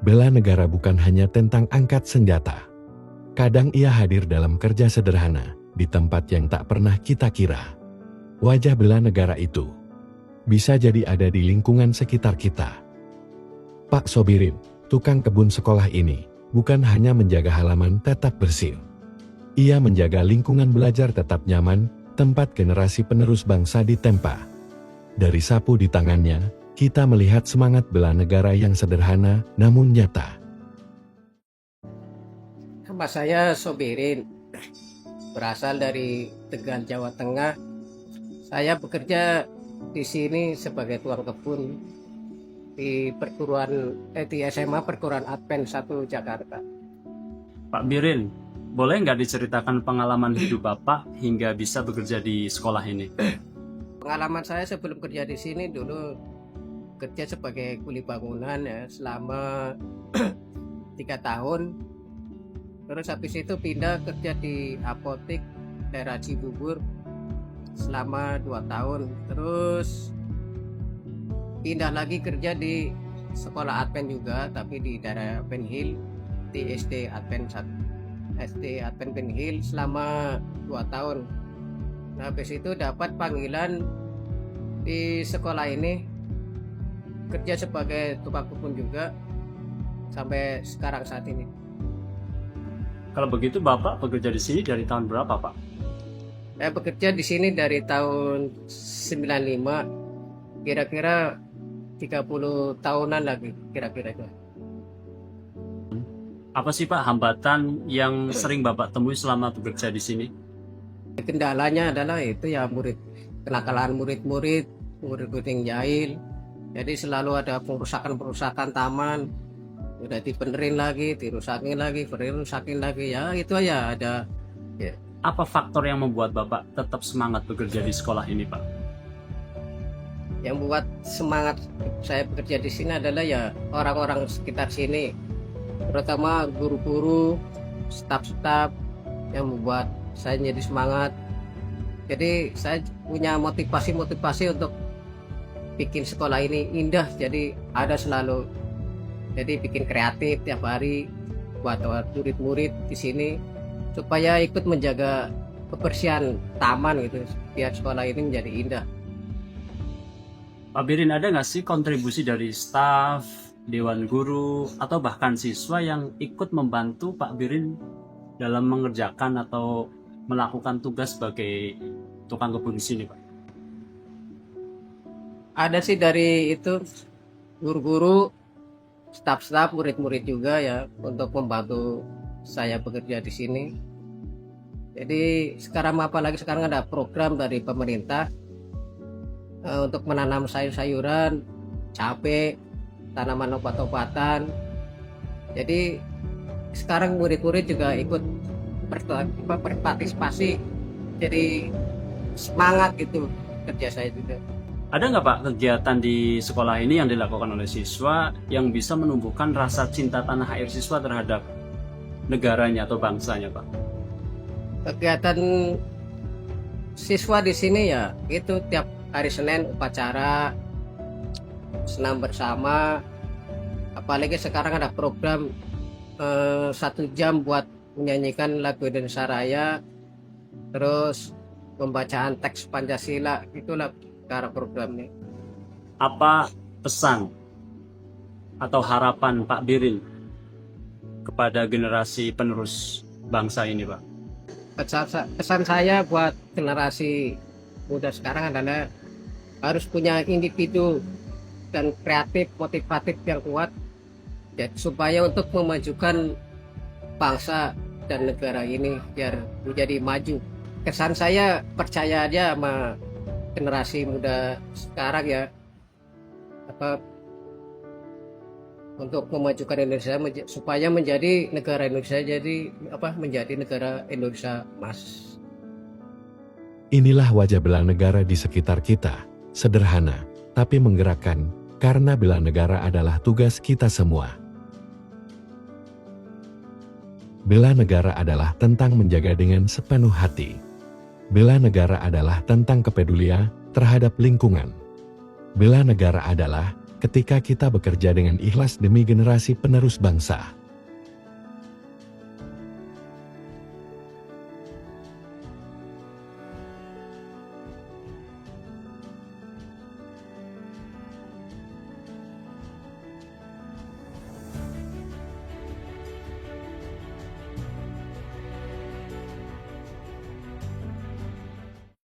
Bela negara bukan hanya tentang angkat senjata. Kadang ia hadir dalam kerja sederhana, di tempat yang tak pernah kita kira. Wajah bela negara itu bisa jadi ada di lingkungan sekitar kita. Pak Sobirin, tukang kebun sekolah ini, bukan hanya menjaga halaman tetap bersih. Ia menjaga lingkungan belajar tetap nyaman, tempat generasi penerus bangsa ditempa. Dari sapu di tangannya, kita melihat semangat bela negara yang sederhana namun nyata. Nama saya Sobirin, berasal dari Tegal, Jawa Tengah. Saya bekerja di sini sebagai tukang kebun di di SMA Perguruan Advent 1 Jakarta. Pak Birin, boleh nggak diceritakan pengalaman hidup Bapak hingga bisa bekerja di sekolah ini? Pengalaman saya sebelum kerja di sini dulu kerja sebagai kuli bangunan ya selama 3 tahun. Terus habis itu pindah kerja di apotek daerah Cibubur selama 2 tahun. Terus pindah lagi kerja di sekolah Advent juga, tapi di daerah Ben Hill, di SD Advent Ben Hill selama 2 tahun. Nah, habis itu dapat panggilan di sekolah ini kerja sebagai tukang kebun juga sampai sekarang saat ini. Kalau begitu Bapak bekerja di sini dari tahun berapa, Pak? Saya bekerja di sini dari tahun 95, kira-kira 30 tahunan lagi kira-kira itu. Apa sih Pak hambatan yang sering Bapak temui selama bekerja di sini? Kendalanya adalah itu ya kenakalan murid yang jahil. Jadi selalu ada perusakan taman, udah dibenerin lagi, dirusakin lagi, ya itu aja ada. Ya. Apa faktor yang membuat Bapak tetap semangat bekerja di sekolah ini, Pak? Yang membuat semangat saya bekerja di sini adalah ya orang-orang sekitar sini, terutama guru-guru, staf-staf yang membuat saya jadi semangat. Jadi saya punya motivasi untuk bikin sekolah ini indah, jadi ada selalu. Jadi bikin kreatif tiap hari buat murid-murid di sini supaya ikut menjaga kebersihan taman gitu, biar sekolah ini menjadi indah. Pak Birin, ada nggak sih kontribusi dari staf, dewan guru, atau bahkan siswa yang ikut membantu Pak Birin dalam mengerjakan atau melakukan tugas sebagai tukang kebun di sini, Pak? Ada sih dari itu guru-guru, staf-staf, murid-murid juga ya untuk membantu saya bekerja di sini. Jadi apalagi sekarang ada program dari pemerintah untuk menanam sayur-sayuran, cabai, tanaman obat-obatan. Jadi sekarang murid-murid juga ikut berpartisipasi. Jadi semangat gitu kerja saya juga. Ada nggak Pak kegiatan di sekolah ini yang dilakukan oleh siswa yang bisa menumbuhkan rasa cinta tanah air siswa terhadap negaranya atau bangsanya, Pak? Kegiatan siswa di sini ya itu tiap hari Senin upacara senam bersama. Apalagi sekarang ada program 1 jam buat menyanyikan lagu Indonesia Raya, terus pembacaan teks Pancasila, itulah cara programnya. Apa pesan atau harapan Pak Birin kepada generasi penerus bangsa ini, Pak? Pesan saya buat generasi muda sekarang adalah harus punya individu dan kreatif, motivatif yang kuat ya, supaya untuk memajukan bangsa dan negara ini biar menjadi maju. Kesan saya percaya aja sama generasi muda sekarang ya, untuk memajukan Indonesia supaya menjadi negara Indonesia, menjadi negara Indonesia emas. Inilah wajah bela negara di sekitar kita, sederhana tapi menggerakkan, karena bela negara adalah tugas kita semua. Bela negara adalah tentang menjaga dengan sepenuh hati. Bela negara adalah tentang kepedulian terhadap lingkungan. Bela negara adalah ketika kita bekerja dengan ikhlas demi generasi penerus bangsa.